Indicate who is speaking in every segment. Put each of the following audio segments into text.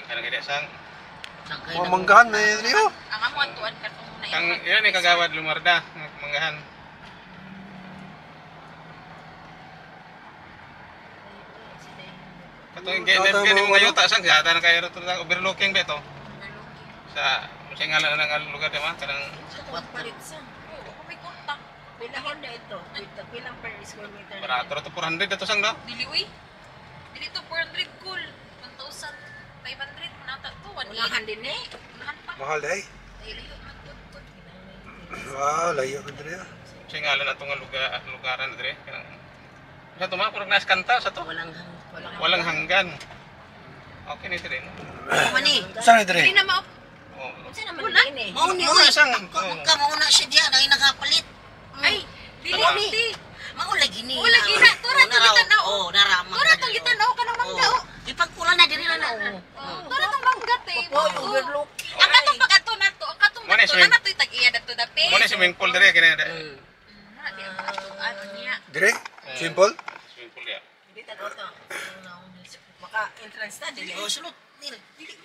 Speaker 1: Ano gaya sang?
Speaker 2: Mga manggahan na yun niyo.
Speaker 3: Ang amo atuan ka tong na.
Speaker 1: Kang yan ni kagawad lumarda manggahan. Katong gani mo ngayon ta sang gata na kayo to overlooking ba to? Sa say ngalan ng lugar di man kanang
Speaker 3: Palit sa. May kontak.
Speaker 4: Bilahon na ito. Bilang per square meter.
Speaker 1: barato to 400 to sang no?
Speaker 3: Dili uy. Dili to 400 cool. 1,500 manata to.
Speaker 4: Unahan din eh.
Speaker 3: Unahan pa.
Speaker 2: Mahal day.
Speaker 3: Dili man kun.
Speaker 2: Ah, layo ka diri.
Speaker 1: Say ngalan ato nga lugaran dire kanang sa to man purag nas kanta sa to. Walang hanggan. Okay ni dire.
Speaker 4: Mani.
Speaker 2: Saan diri?
Speaker 3: Dili na mao.
Speaker 1: Oh.
Speaker 4: Unsa naman din eh.
Speaker 1: Mauna sang.
Speaker 4: Ka mauna siya diya na nakapalit.
Speaker 3: Ay, dili
Speaker 1: Tama.
Speaker 3: di.
Speaker 4: Maula gini.
Speaker 3: Wala gina. Tura tong gitanaw.
Speaker 4: Oh, narama.
Speaker 3: Tura tong gitanaw kanang mangga.
Speaker 4: Ipagkulan na diri na.
Speaker 3: Tura tong mangga te.
Speaker 4: Oh, overlook.
Speaker 3: Ang katong pagkato nato, ang katong
Speaker 1: Muna
Speaker 3: nato
Speaker 1: swimming-
Speaker 3: na nato tag-iya dato dape.
Speaker 1: Mo ni swimming pool dire kini.
Speaker 3: Ano niya?
Speaker 2: Dire? Simple?
Speaker 1: Swimming pool ya.
Speaker 4: Dito to. Maka entrance na dili. Oh, sulod nil. Dili.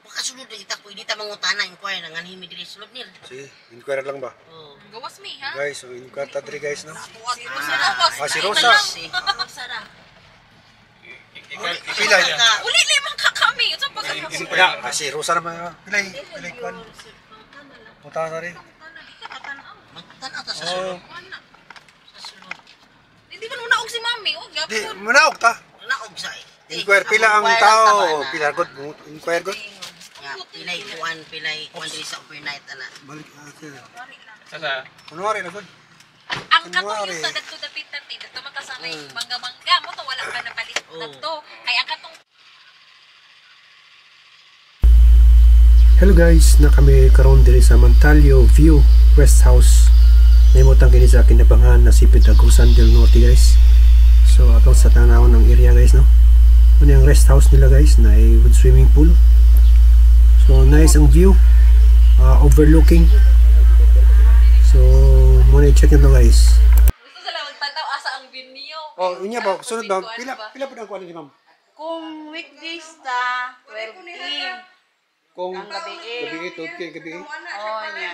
Speaker 4: Baka sulod kita ko dito mangutana inquire nang anhimi diri sulod nil.
Speaker 2: Sige, inquire lang ba?
Speaker 4: Oh.
Speaker 3: Gawas mi ha.
Speaker 2: Guys, so inquire ta diri guys no.
Speaker 3: Si
Speaker 2: Rosa.
Speaker 4: Sara.
Speaker 1: Ipila niya.
Speaker 3: Uli limang ka kami. Unsa pa ka?
Speaker 2: Ya, si Rosa naman. Pilay kwan. Punta na rin.
Speaker 4: Magtan ata sa
Speaker 2: Oh,
Speaker 4: sulod. Sa sulod.
Speaker 3: Hindi man unaog si mami. O
Speaker 2: di
Speaker 3: gapon.
Speaker 2: manaog ta.
Speaker 4: Naog sa.
Speaker 2: Inquire pila ang tao. Pila good. Inquire good.
Speaker 4: Ya, pilay kuan diri sa overnight ana.
Speaker 2: Balik.
Speaker 1: Sa
Speaker 2: Kunwari na good.
Speaker 3: Ang
Speaker 2: Kunwari.
Speaker 3: katong yung dagto dapit dati. Dagto makasanay mangga-mangga mo to wala ka na palit dagto. Kaya ang katong
Speaker 2: Hello guys, na kami karon diri sa Mantalio View Rest House. Naimutang kini sa kinabangan na Sipit Agusan del Norte guys. So atong sa tanawon ng area guys no. Muna yung rest house nila guys na with swimming pool. So nice ang view, overlooking. So muna i-check nito guys.
Speaker 3: gusto sila magtanaw asa ang view niyo.
Speaker 2: Oh, inya ba sunod ba? Pila po ang kuan ni ma'am?
Speaker 5: Kung weekdays ta, 12
Speaker 2: Kung
Speaker 5: ang gabi
Speaker 2: gabi gabi.
Speaker 5: Oh, nya.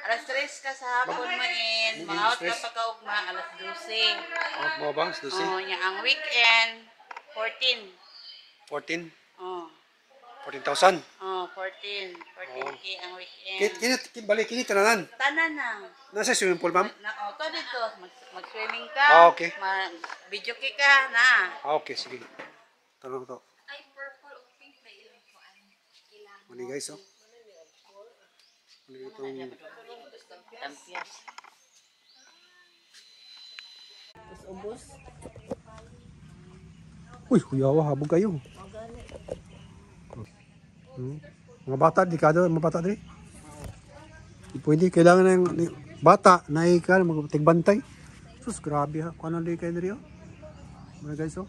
Speaker 5: Alas 3 ka sa hapon main, mga ka pagkaugma, alas 12.
Speaker 2: Mo ba? Susi.
Speaker 5: Oh, nya. Ang weekend, 14.
Speaker 2: 14.
Speaker 5: Oh,
Speaker 2: 14,000.
Speaker 5: oh, 14. 14K ang weekend.
Speaker 2: Balik kini tananan.
Speaker 5: Tanan na.
Speaker 2: Nasa swimming pool ma'am?
Speaker 5: Na, oh, to dito, mag-swimming ka.
Speaker 2: Okay.
Speaker 5: Video ka na.
Speaker 2: Okay, sige. Tanong to.
Speaker 3: Ay purple o pink na ilang kuan. Ilang.
Speaker 2: Mali guys, oh. Mali itong...
Speaker 5: Tampias.
Speaker 2: Uy, kuyawa, habog kayo. Mga bata, delikado, mga bata din. Pwede, kailangan ng bata na ikan, magtigbantay. Sus, grabe ha. Kung anong di kayo nila, mga guys, oh.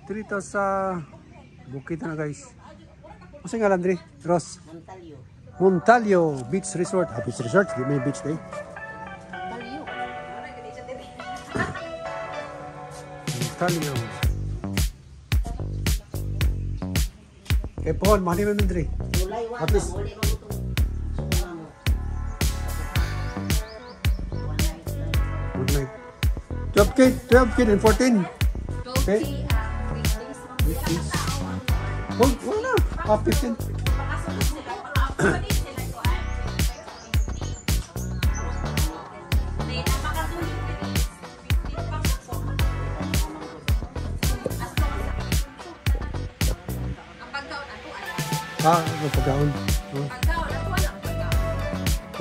Speaker 2: Dito sa bukid na guys. Kasi nga lang, Dre? Ross?
Speaker 4: Montalio.
Speaker 2: Montalio Beach Resort. Beach Resort, di may beach day. Montalio. Paul, mali mo Dre. At least. Good night. 12 kid and 14. Okay. Oh, wala. 15. Pagkaon.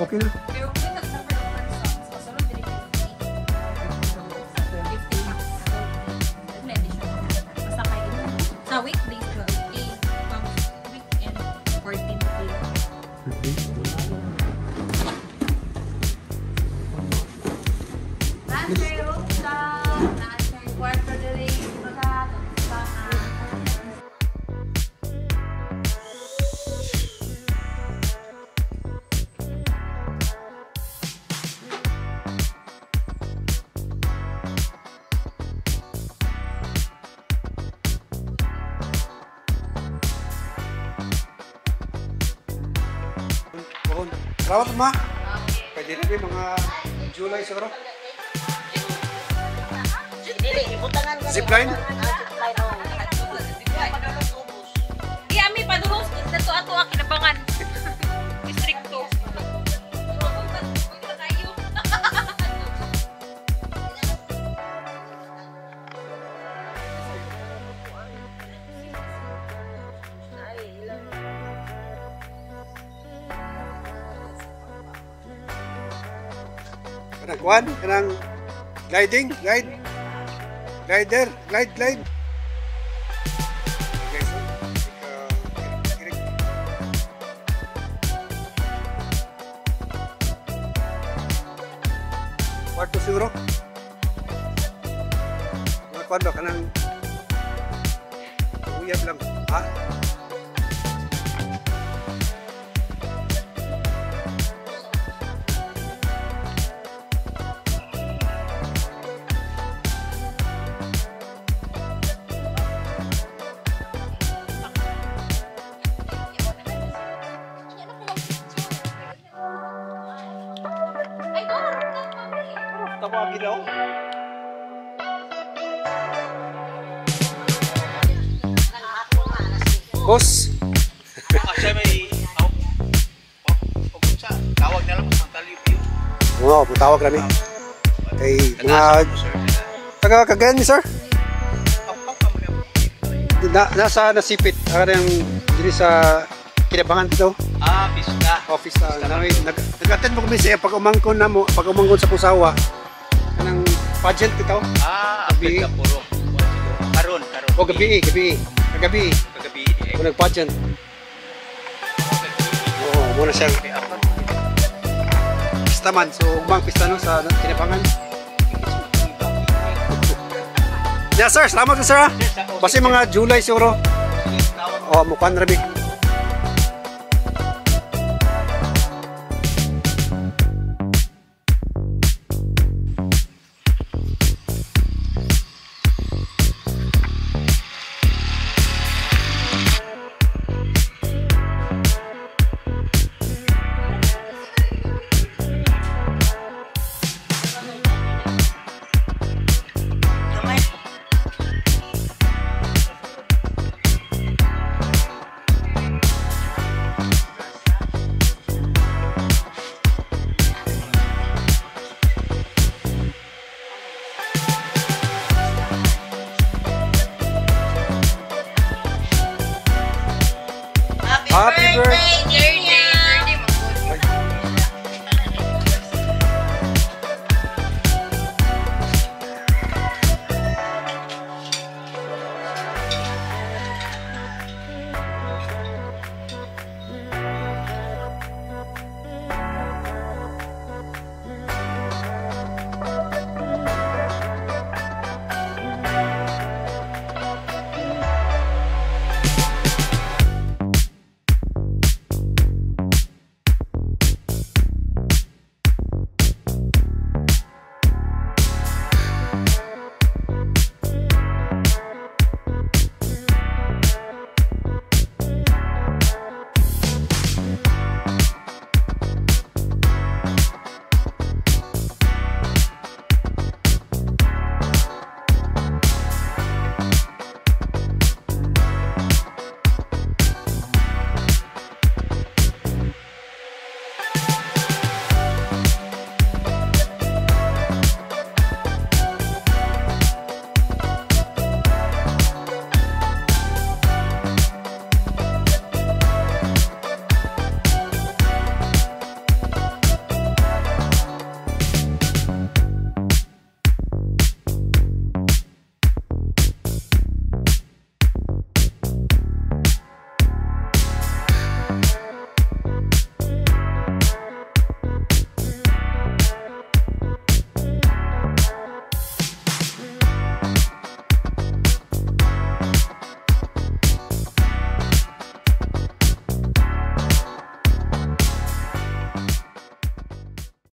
Speaker 2: Okay na.
Speaker 3: Sa weekdays ko, weekend 14.
Speaker 2: Salamat ma. Pwede rin mga July siguro.
Speaker 4: Dili, ibutangan ka.
Speaker 2: Zipline?
Speaker 4: Zipline, oh.
Speaker 3: Di ami paduros dito ato ang kinabangan. Distrikto.
Speaker 2: Kanang kuan, kanang gliding, glide. Glider, glide. Guys, kirik. Kwarto siguro. Mga kuan ba kanang uyab lang. Ha? Tawagin daw. Boss.
Speaker 1: Siya may tawag na lang sa Montalio View.
Speaker 2: Oo, putawag kami. Kay mga taga Cagayan ni sir. Nasa nasipit. Ang diri sa Kinabangan dito.
Speaker 1: Pista.
Speaker 2: Office nag-attend mo kami sa pag umangkon sa Pusawa. Kanang pageant ito.
Speaker 1: Apil ka puro. Karon.
Speaker 2: O gabi. Kagabi. Kung nag-pageant. Oo, muna siyang pista man. So, umang pista no sa Kinabangan. Yeah, sir. Salamat po, sir. Basta mga July siguro. O, mukhaan rabi.
Speaker 4: Happy birthday, dear